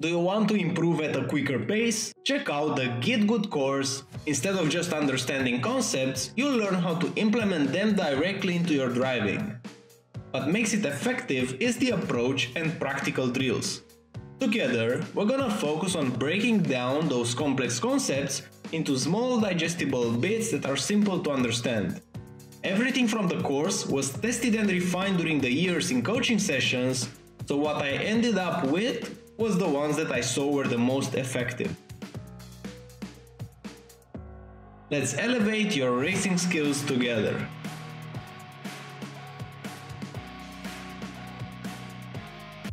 Do you want to improve at a quicker pace? Check out the GitGud Course. Instead of just understanding concepts, you'll learn how to implement them directly into your driving. What makes it effective is the approach and practical drills. Together, we're gonna focus on breaking down those complex concepts into small digestible bits that are simple to understand. Everything from the course was tested and refined during the years in coaching sessions, so what I ended up with was the ones that I saw were the most effective. Let's elevate your racing skills together.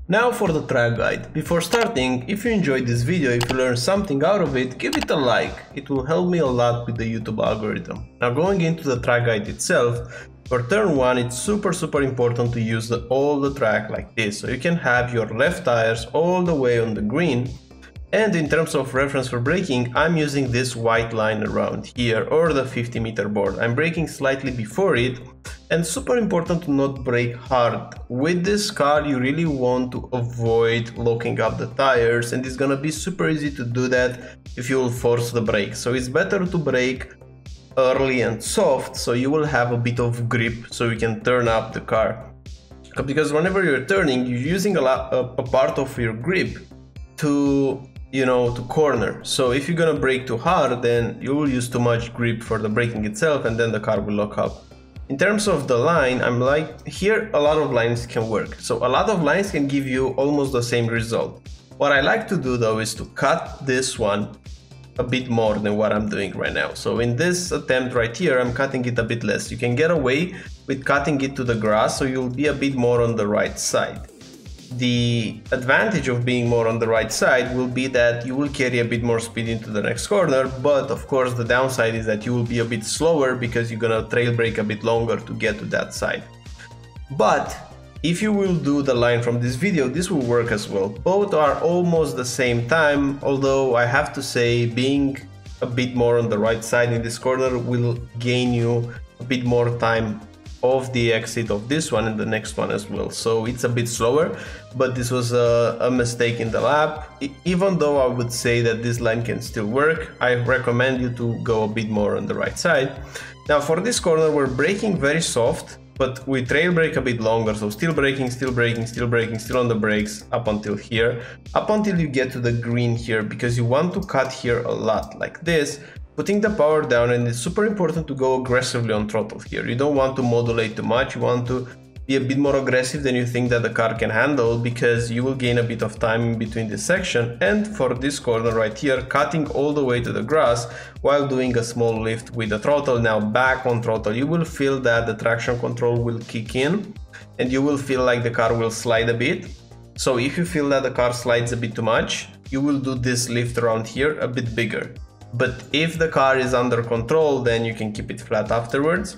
Now for the track guide. Before starting, if you enjoyed this video, if you learned something out of it, give it a like. It will help me a lot with the YouTube algorithm. Now going into the track guide itself, for turn 1 it's super important to use all the track like this, so you can have your left tires all the way on the green. And in terms of reference for braking, I'm using this white line around here, or the 50-meter board. I'm braking slightly before it, and super important to not brake hard. With this car you really want to avoid locking up the tires, and it's gonna be super easy to do that if you will force the brake. So it's better to brake early and soft, so you will have a bit of grip so you can turn up the car. Because whenever you're turning, you're using a part of your grip to corner. So if you're gonna brake too hard, then you will use too much grip for the braking itself, and then the car will lock up. In terms of the line, I'm like, here a lot of lines can work. So a lot of lines can give you almost the same result. What I like to do though is to cut this one a bit more than what I'm doing right now. So in this attempt right here, I'm cutting it a bit less. You can get away with cutting it to the grass, so you'll be a bit more on the right side. The advantage of being more on the right side will be that you will carry a bit more speed into the next corner, but of course the downside is that you will be a bit slower because you're gonna trail brake a bit longer to get to that side. But if you will do the line from this video, this will work as well. Both are almost the same time, although I have to say being a bit more on the right side in this corner will gain you a bit more time of the exit of this one and the next one as well. So it's a bit slower, but this was a mistake in the lap. Even though I would say that this line can still work, I recommend you to go a bit more on the right side. Now for this corner we're braking very soft, but we trail brake a bit longer, so still braking, still on the brakes up until here, up until you get to the green here, because you want to cut here a lot like this, putting the power down, and it's super important to go aggressively on throttle here. You don't want to modulate too much, you want to be a bit more aggressive than you think that the car can handle, because you will gain a bit of time in between this section. And for this corner right here, cutting all the way to the grass while doing a small lift with the throttle. Now back on throttle, you will feel that the traction control will kick in and you will feel like the car will slide a bit. So if you feel that the car slides a bit too much, you will do this lift around here a bit bigger. But if the car is under control, then you can keep it flat afterwards.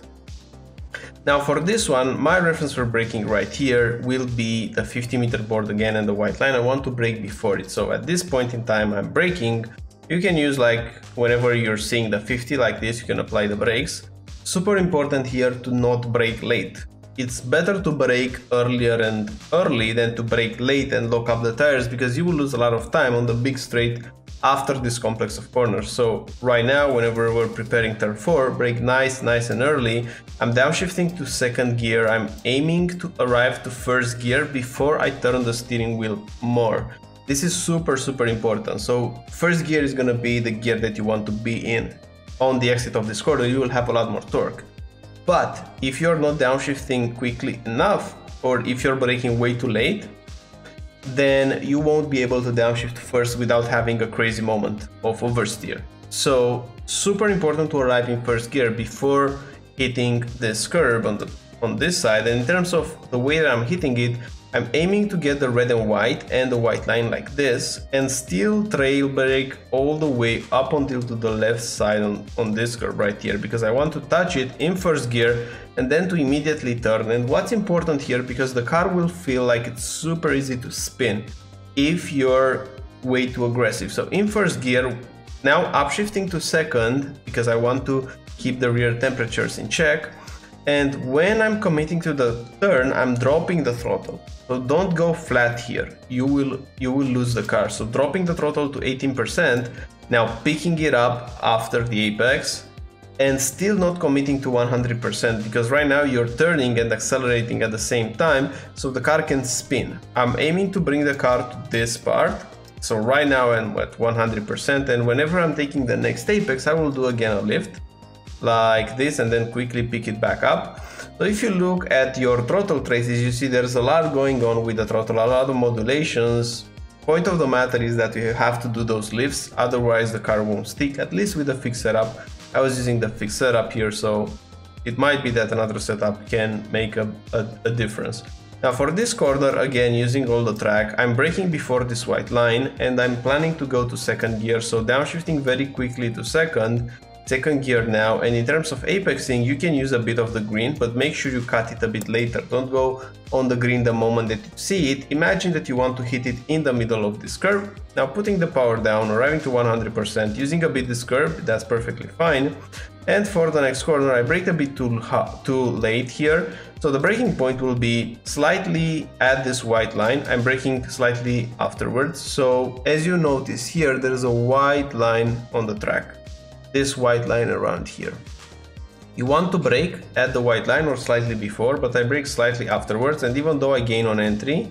Now for this one, my reference for braking right here will be the 50-meter board again and the white line. I want to brake before it. So at this point in time I'm braking. You can use, like, whenever you're seeing the 50 like this, you can apply the brakes. Super important here to not brake late. It's better to brake earlier and early than to brake late and lock up the tires, because you will lose a lot of time on the big straight after this complex of corners. So right now, whenever we're preparing turn 4, brake nice and early. I'm downshifting to second gear. I'm aiming to arrive to first gear before I turn the steering wheel more. This is super important. So first gear is gonna be the gear that you want to be in. On the exit of this corner, you will have a lot more torque. But if you're not downshifting quickly enough, or if you're braking way too late, then you won't be able to downshift first without having a crazy moment of oversteer. So super important to arrive in first gear before hitting this curb on this side. And in terms of the way that I'm hitting it, I'm aiming to get the red and the white line like this, and still trail brake all the way up until to the left side on this curve right here, because I want to touch it in first gear and then to immediately turn. And what's important here, because the car will feel like it's super easy to spin if you're way too aggressive. So in first gear, now upshifting to second, because I want to keep the rear temperatures in check. And when I'm committing to the turn, I'm dropping the throttle. So don't go flat here. You will lose the car. So dropping the throttle to 18%, now picking it up after the apex, and still not committing to 100% because right now you're turning and accelerating at the same time, so the car can spin. I'm aiming to bring the car to this part. So right now I'm at 100%, and whenever I'm taking the next apex, I will do again a lift like this and then quickly pick it back up. So if you look at your throttle traces, you see there's a lot going on with the throttle, a lot of modulations. Point of the matter is that you have to do those lifts, otherwise the car won't stick, at least with the fixed setup. I was using the fixed setup here, so it might be that another setup can make a difference. Now for this corner, again using all the track, I'm braking before this white line and I'm planning to go to second gear, so downshifting very quickly to second gear now. And in terms of apexing, you can use a bit of the green, but make sure you cut it a bit later. Don't go on the green the moment that you see it. Imagine that you want to hit it in the middle of this curve. Now putting the power down, arriving to 100%, using a bit this curve, that's perfectly fine. And for the next corner, I brake a bit too late here. So the braking point will be slightly at this white line. I'm braking slightly afterwards. So as you notice here, there is a white line on the track. This white line around here. You want to brake at the white line or slightly before, but I brake slightly afterwards, and even though I gain on entry,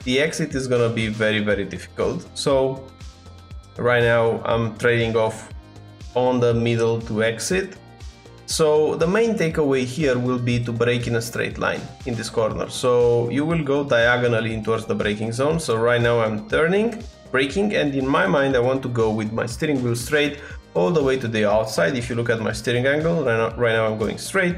the exit is gonna be very, very difficult. So right now I'm trading off on the middle to exit. So the main takeaway here will be to brake in a straight line in this corner. So you will go diagonally in towards the braking zone. So right now I'm turning, braking, and in my mind I want to go with my steering wheel straight all the way to the outside. If you look at my steering angle, right now I'm going straight.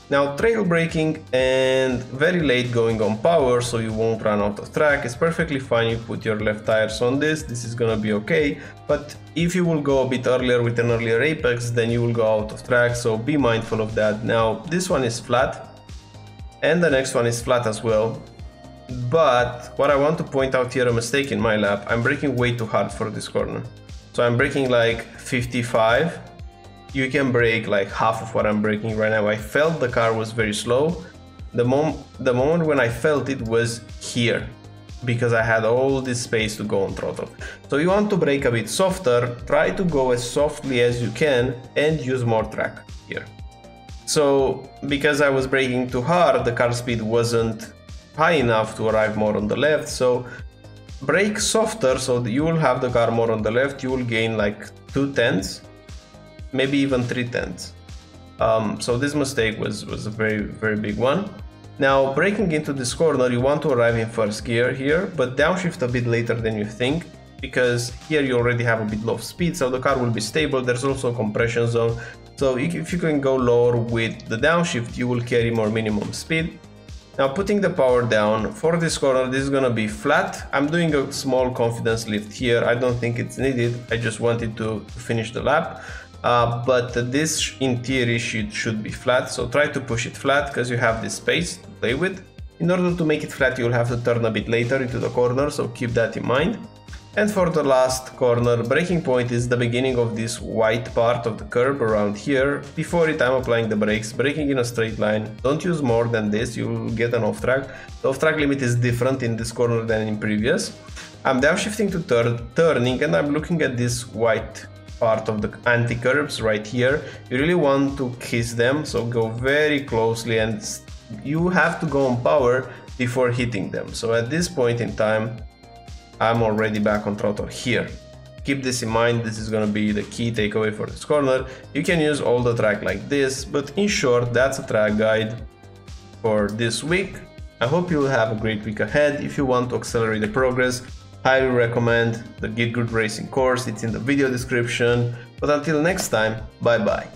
Now trail braking and very late going on power, so you won't run out of track. It's perfectly fine. You put your left tires on this is gonna be okay. But if you will go a bit earlier with an earlier apex, then you will go out of track, so be mindful of that. Now this one is flat and the next one is flat as well. But what I want to point out here, a mistake in my lap, I'm braking way too hard for this corner. So I'm braking like 55. You can brake like half of what I'm braking right now. I felt the car was very slow. The moment when I felt it was here, because I had all this space to go on throttle. So you want to brake a bit softer, try to go as softly as you can and use more track here. So because I was braking too hard, the car speed wasn't high enough to arrive more on the left. So brake softer, so that you will have the car more on the left. You will gain like 2/10, maybe even 3/10. So this mistake was a very, very big one. Now braking into this corner, you want to arrive in first gear here, but downshift a bit later than you think, because here you already have a bit low speed, so the car will be stable. There's also a compression zone, so if you can go lower with the downshift, you will carry more minimum speed. Now putting the power down for this corner, this is gonna be flat. I'm doing a small confidence lift here. I don't think it's needed. I just wanted to finish the lap. But this in theory should be flat. So try to push it flat because you have this space to play with. In order to make it flat, you'll have to turn a bit later into the corner. So keep that in mind. And for the last corner, braking point is the beginning of this white part of the curb around here. Before it, I'm applying the brakes, braking in a straight line. Don't use more than this, you'll get an off track. The off track limit is different in this corner than in previous. I'm downshifting to turning, and I'm looking at this white part of the anti-curbs right here. You really want to kiss them, so go very closely, and you have to go on power before hitting them. So at this point in time, I'm already back on throttle here. Keep this in mind, this is gonna be the key takeaway for this corner. You can use all the track like this, but in short, that's a track guide for this week. I hope you'll have a great week ahead. If you want to accelerate the progress, highly recommend the GitGud Racing course. It's in the video description. But until next time, bye bye.